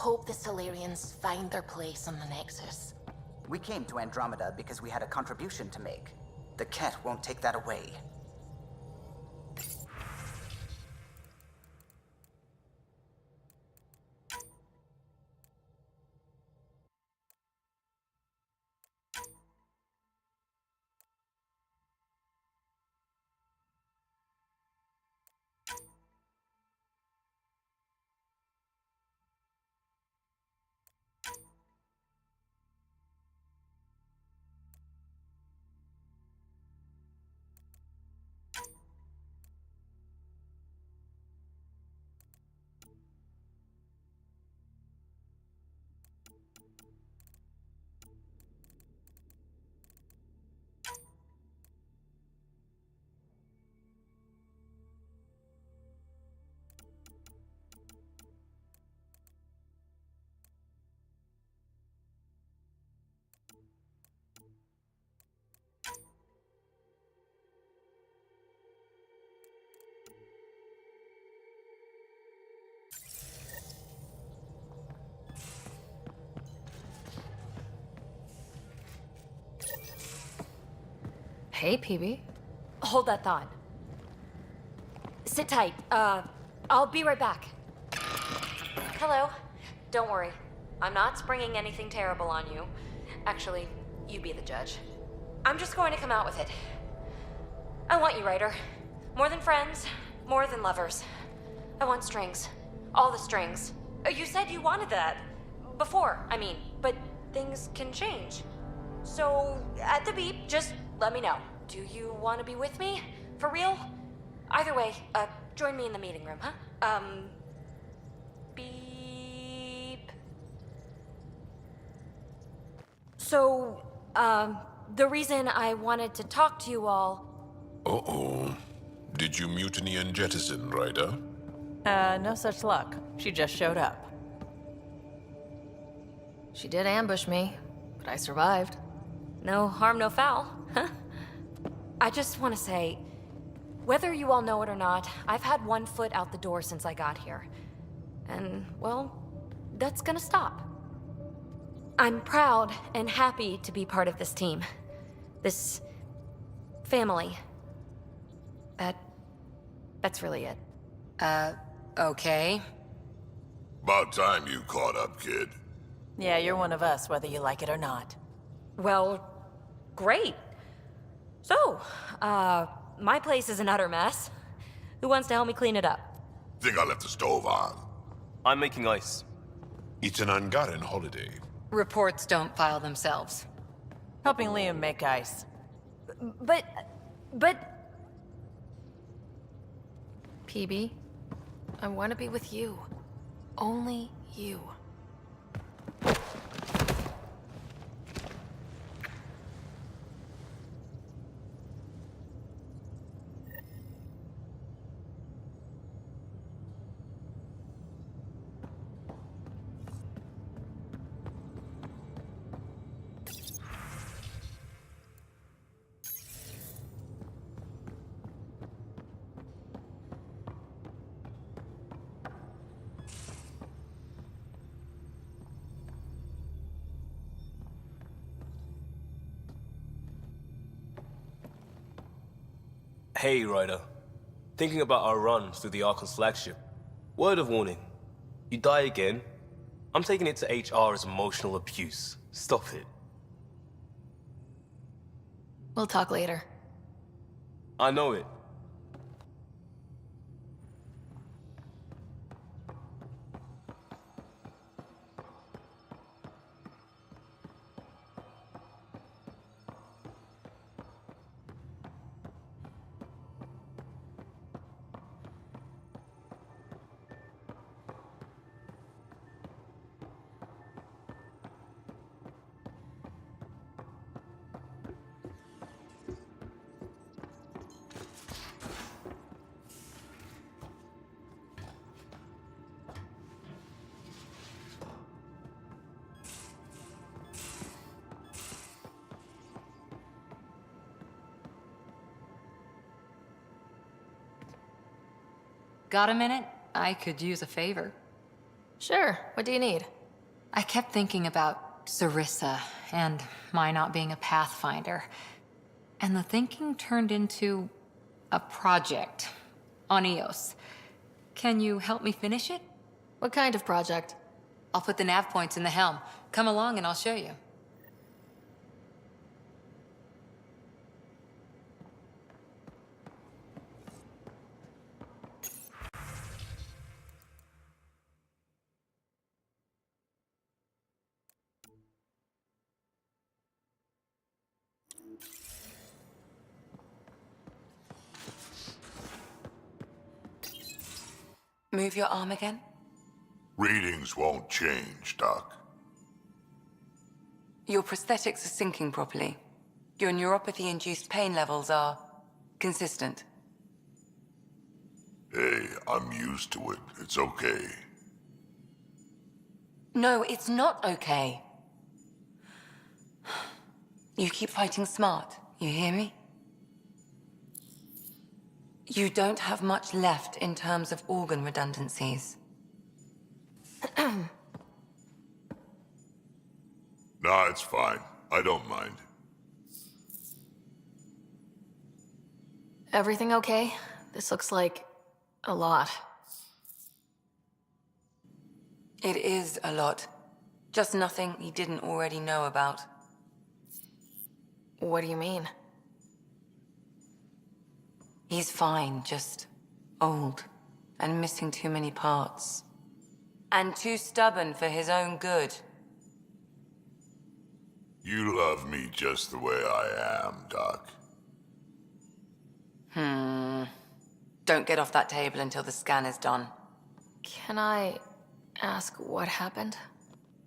hope the Solarians find their place on the Nexus. We came to Andromeda because we had a contribution to make. The Ket won't take that away. Hey, PB. Hold that thought. Sit tight. I'll be right back. Hello. Don't worry. I'm not springing anything terrible on you. Actually, you be the judge. I'm just going to come out with it. I want you, Ryder. More than friends, more than lovers. I want strings. All the strings. You said you wanted that. Before, I mean. But things can change. So, at the beep, just let me know. Do you want to be with me? For real? Either way, join me in the meeting room, huh? Beep. So, the reason I wanted to talk to you all... Uh-oh. Did you mutiny and jettison, Ryder? No such luck. She just showed up. She did ambush me, but I survived. No harm, no foul, huh? I just want to say, whether you all know it or not, I've had one foot out the door since I got here. And, well, that's gonna stop. I'm proud and happy to be part of this team. This... family. That's really it. Okay. About time you caught up, kid. Yeah, you're one of us, whether you like it or not. Well, great. So, my place is an utter mess. Who wants to help me clean it up? Think I left the stove on. I'm making ice. It's an Angaran holiday. Reports don't file themselves. Helping Liam make ice. But... PB, I want to be with you. Only you. Hey, Ryder. Thinking about our run through the Archon's flagship. Word of warning. You die again, I'm taking it to HR as emotional abuse. Stop it. We'll talk later. I know it. Got a minute? I could use a favor. Sure, what do you need? I kept thinking about Sarissa and my not being a Pathfinder. And the thinking turned into a project on Eos. Can you help me finish it? What kind of project? I'll put the nav points in the helm. Come along and I'll show you. Move your arm again? Readings won't change, Doc. Your prosthetics are syncing properly. Your neuropathy-induced pain levels are consistent. Hey, I'm used to it. It's okay. No, it's not okay. You keep fighting smart, you hear me? You don't have much left in terms of organ redundancies. Nah, it's fine. I don't mind. Everything okay? This looks like a lot. It is a lot. Just nothing he didn't already know about. What do you mean? He's fine, just old and missing too many parts. And too stubborn for his own good. You love me just the way I am, Doc. Don't get off that table until the scan is done. Can I ask what happened?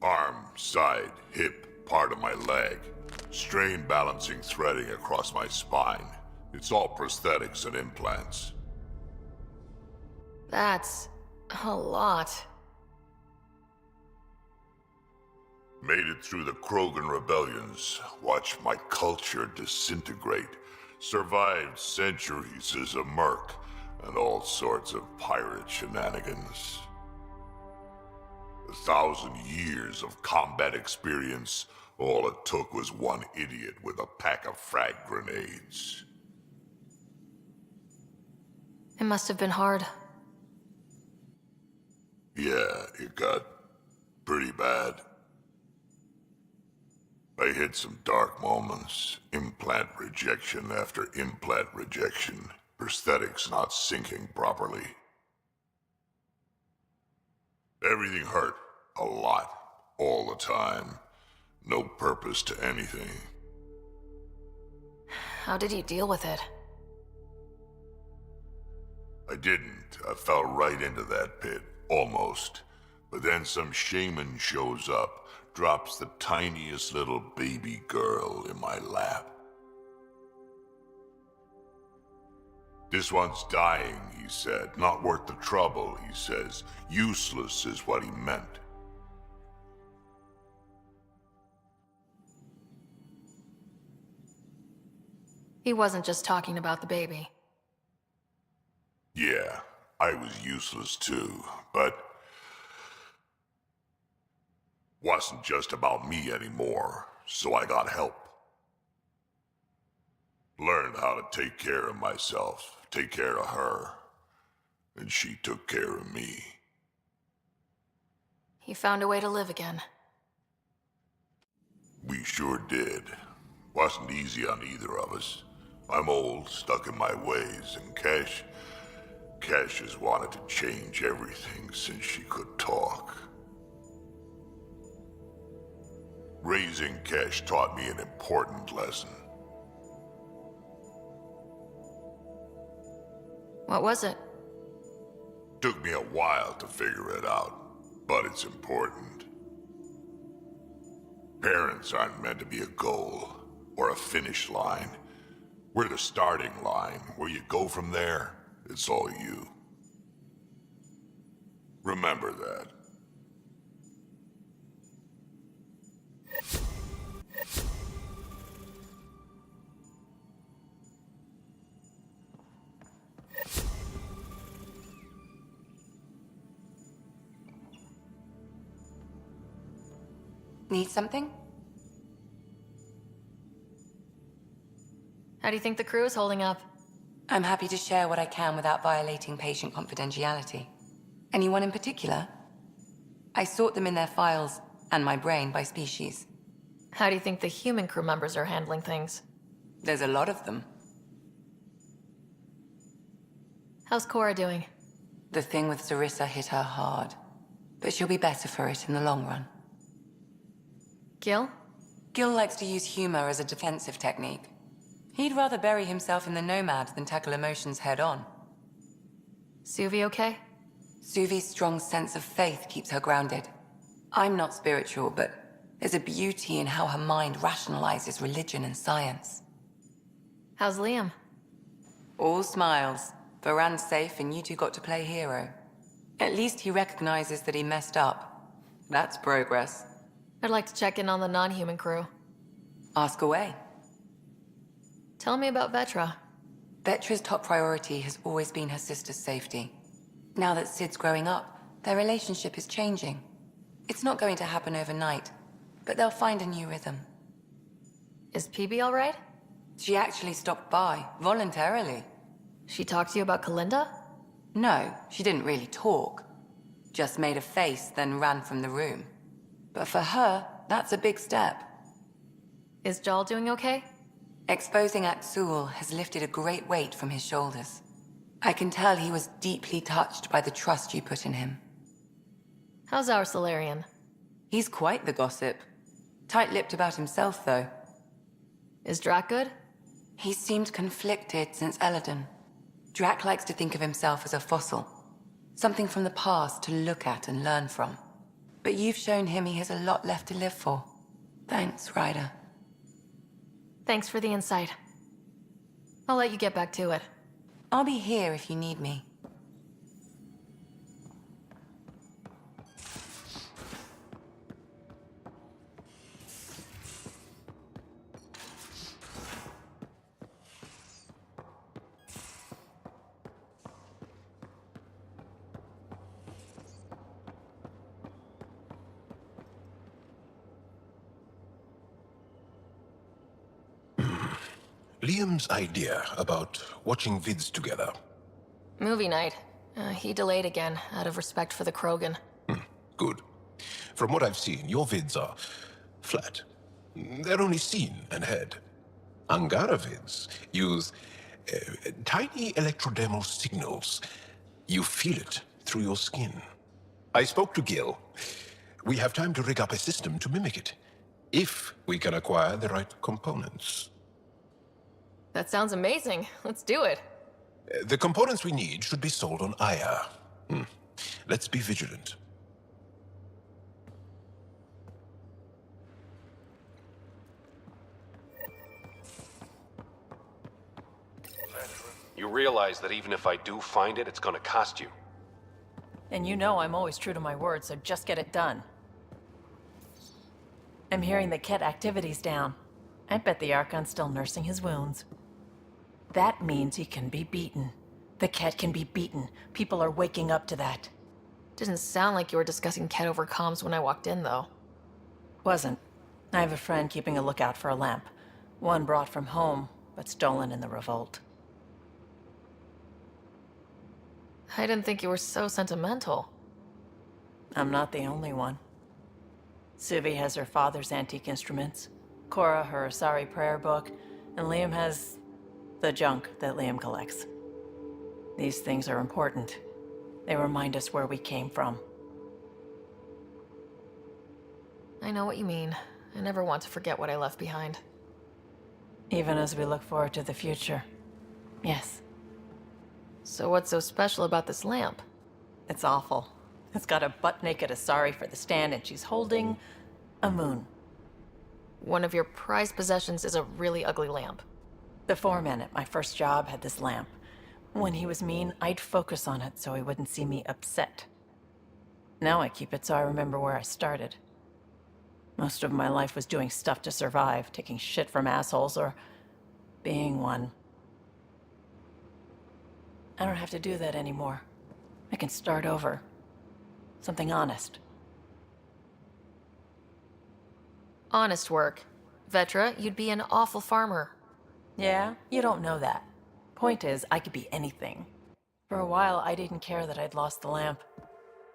Arm, side, hip, part of my leg. Strain balancing threading across my spine. It's all prosthetics and implants. That's a lot. Made it through the Krogan rebellions. Watched my culture disintegrate. Survived centuries as a merc. And all sorts of pirate shenanigans. 1,000 years of combat experience. All it took was one idiot with a pack of frag grenades. It must have been hard. Yeah, it got pretty bad. I hit some dark moments. Implant rejection after implant rejection. Prosthetics not syncing properly. Everything hurt. A lot. All the time. No purpose to anything. How did you deal with it? I didn't. I fell right into that pit. Almost. But then some shaman shows up, drops the tiniest little baby girl in my lap. This one's dying, he said. Not worth the trouble, he says. Useless is what he meant. He wasn't just talking about the baby. Yeah, I was useless too, but wasn't just about me anymore, so I got help. Learned how to take care of myself, take care of her, and she took care of me. He found a way to live again. We sure did. Wasn't easy on either of us. I'm old, stuck in my ways, and Cash has wanted to change everything since she could talk. Raising Cash taught me an important lesson. What was it? Took me a while to figure it out, but it's important. Parents aren't meant to be a goal or a finish line. We're the starting line. Where you go from there, it's all you. Remember that. Need something? How do you think the crew is holding up? I'm happy to share what I can without violating patient confidentiality. Anyone in particular? I sort them in their files, and my brain by species. How do you think the human crew members are handling things? There's a lot of them. How's Cora doing? The thing with Sarissa hit her hard, but she'll be better for it in the long run. Gil? Gil likes to use humor as a defensive technique. He'd rather bury himself in the Nomad than tackle emotions head-on. Suvi okay? Suvi's strong sense of faith keeps her grounded. I'm not spiritual, but there's a beauty in how her mind rationalizes religion and science. How's Liam? All smiles. Varan's safe and you two got to play hero. At least he recognizes that he messed up. That's progress. I'd like to check in on the non-human crew. Ask away. Tell me about Vetra. Vetra's top priority has always been her sister's safety. Now that Sid's growing up, their relationship is changing. It's not going to happen overnight, but they'll find a new rhythm. Is PB all right? She actually stopped by, voluntarily. She talked to you about Kalinda? No, she didn't really talk. Just made a face, then ran from the room. But for her, that's a big step. Is Jal doing okay? Exposing Aksul has lifted a great weight from his shoulders. I can tell he was deeply touched by the trust you put in him. How's our Solarian? He's quite the gossip. Tight-lipped about himself, though. Is Drac good? He's seemed conflicted since Eladon. Drac likes to think of himself as a fossil. Something from the past to look at and learn from. But you've shown him he has a lot left to live for. Thanks, Ryder. Thanks for the insight. I'll let you get back to it. I'll be here if you need me. Liam's idea about watching vids together. Movie night. He delayed again, out of respect for the Krogan. Good. From what I've seen, your vids are flat. They're only seen and heard. Angara vids use tiny electrodermal signals. You feel it through your skin. I spoke to Gil. We have time to rig up a system to mimic it, if we can acquire the right components. That sounds amazing. Let's do it. The components we need should be sold on Aya. Let's be vigilant. You realize that even if I do find it, it's gonna cost you. And you know I'm always true to my word, so just get it done. I'm hearing the Ket activity's down. I bet the Archon's still nursing his wounds. That means he can be beaten. The Ket can be beaten. People are waking up to that. Didn't sound like you were discussing Ket over comms when I walked in, though. Wasn't. I have a friend keeping a lookout for a lamp. One brought from home, but stolen in the revolt. I didn't think you were so sentimental. I'm not the only one. Suvi has her father's antique instruments, Cora her Asari prayer book, and Liam has the junk that Liam collects. These things are important. They remind us where we came from. I know what you mean. I never want to forget what I left behind. Even as we look forward to the future. Yes. So what's so special about this lamp? It's awful. It's got a butt-naked Asari for the stand, and she's holding a moon. One of your prized possessions is a really ugly lamp. The foreman at my first job had this lamp. When he was mean, I'd focus on it so he wouldn't see me upset. Now I keep it so I remember where I started. Most of my life was doing stuff to survive, taking shit from assholes or being one. I don't have to do that anymore. I can start over. Something honest. Honest work. Vetra, you'd be an awful farmer. Yeah? You don't know that. Point is, I could be anything. For a while, I didn't care that I'd lost the lamp.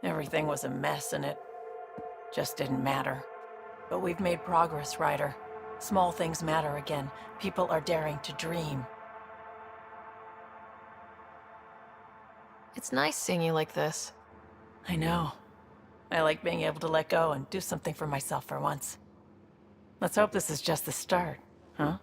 Everything was a mess and it just didn't matter. But we've made progress, Ryder. Small things matter again. People are daring to dream. It's nice seeing you like this. I know. I like being able to let go and do something for myself for once. Let's hope this is just the start, huh?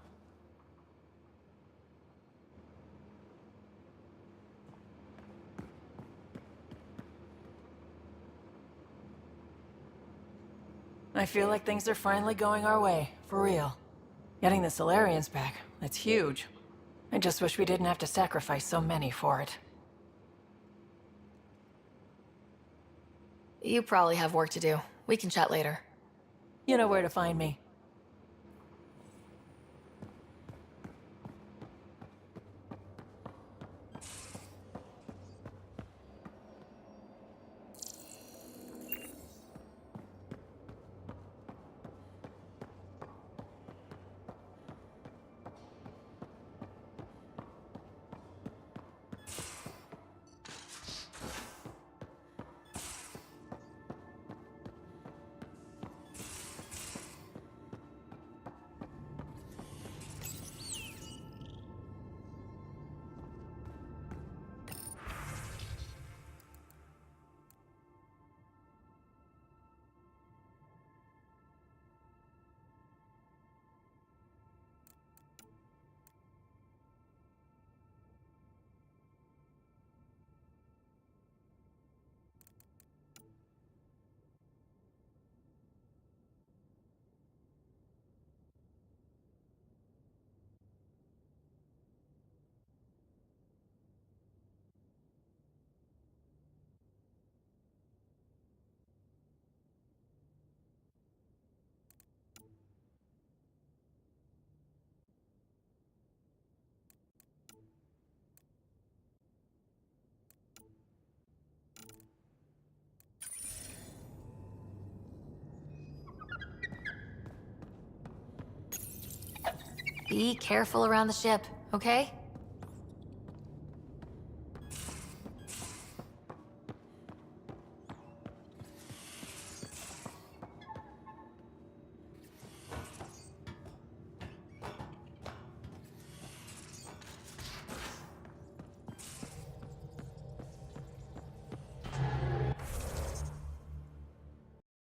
I feel like things are finally going our way, for real. Getting the Solarians back, that's huge. I just wish we didn't have to sacrifice so many for it. You probably have work to do. We can chat later. You know where to find me. Be careful around the ship, okay?